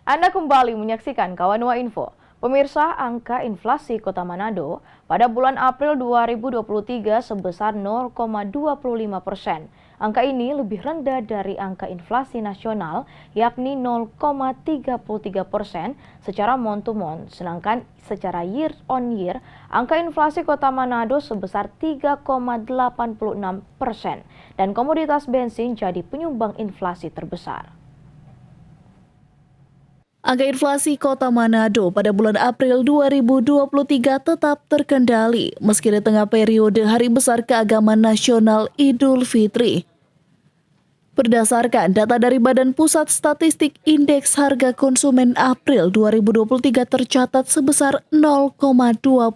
Anda kembali menyaksikan Kawanua Info. Pemirsa, angka inflasi Kota Manado pada bulan April 2023 sebesar 0,25%. Angka ini lebih rendah dari angka inflasi nasional yakni 0,33% secara month-to-month. Sedangkan secara year on year, angka inflasi Kota Manado sebesar 3,86% dan komoditas bensin jadi penyumbang inflasi terbesar. Angka inflasi Kota Manado pada bulan April 2023 tetap terkendali meski di tengah periode Hari Besar Keagamaan Nasional Idul Fitri. Berdasarkan data dari Badan Pusat Statistik, Indeks Harga Konsumen April 2023 tercatat sebesar 0,25%,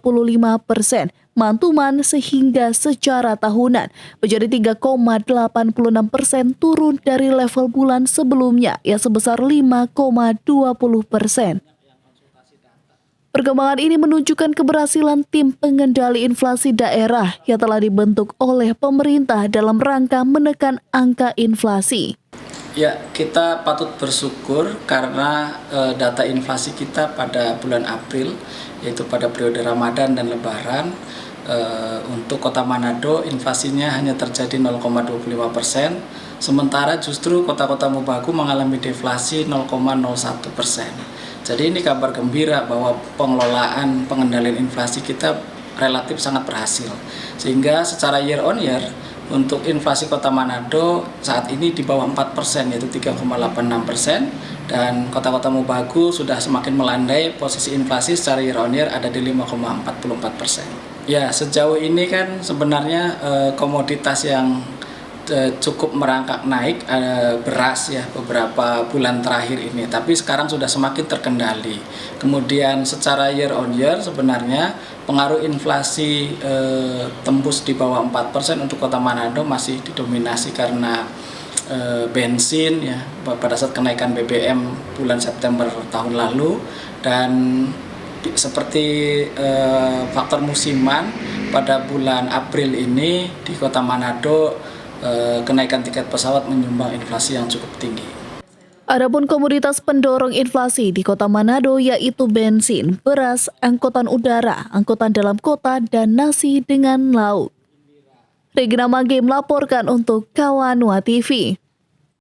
mantuman sehingga secara tahunan menjadi 3,86% turun dari level bulan sebelumnya yang sebesar 5,20%. Perkembangan ini menunjukkan keberhasilan tim pengendali inflasi daerah yang telah dibentuk oleh pemerintah dalam rangka menekan angka inflasi. Ya, kita patut bersyukur karena data inflasi kita pada bulan April, yaitu pada periode Ramadan dan Lebaran, untuk Kota Manado inflasinya hanya terjadi 0,25%, sementara justru kota-kota Mobagu mengalami deflasi 0,01%. Jadi ini kabar gembira bahwa pengendalian inflasi kita relatif sangat berhasil. Sehingga secara year on year untuk inflasi Kota Manado saat ini di bawah 4%, yaitu 3,86%, dan kota-kota Mobagu sudah semakin melandai, posisi inflasi secara year on year ada di 5,44%. Ya, sejauh ini kan sebenarnya komoditas yang cukup merangkak naik, beras ya beberapa bulan terakhir ini, tapi sekarang sudah semakin terkendali. Kemudian secara year on year sebenarnya pengaruh inflasi tembus di bawah 4% untuk Kota Manado masih didominasi karena bensin ya pada saat kenaikan BBM bulan September tahun lalu, dan seperti faktor musiman pada bulan April ini di Kota Manado kenaikan tiket pesawat menyumbang inflasi yang cukup tinggi. Adapun komoditas pendorong inflasi di Kota Manado yaitu bensin, beras, angkutan udara, angkutan dalam kota, dan nasi dengan lauk. Regina Mangge melaporkan untuk Kawanua TV.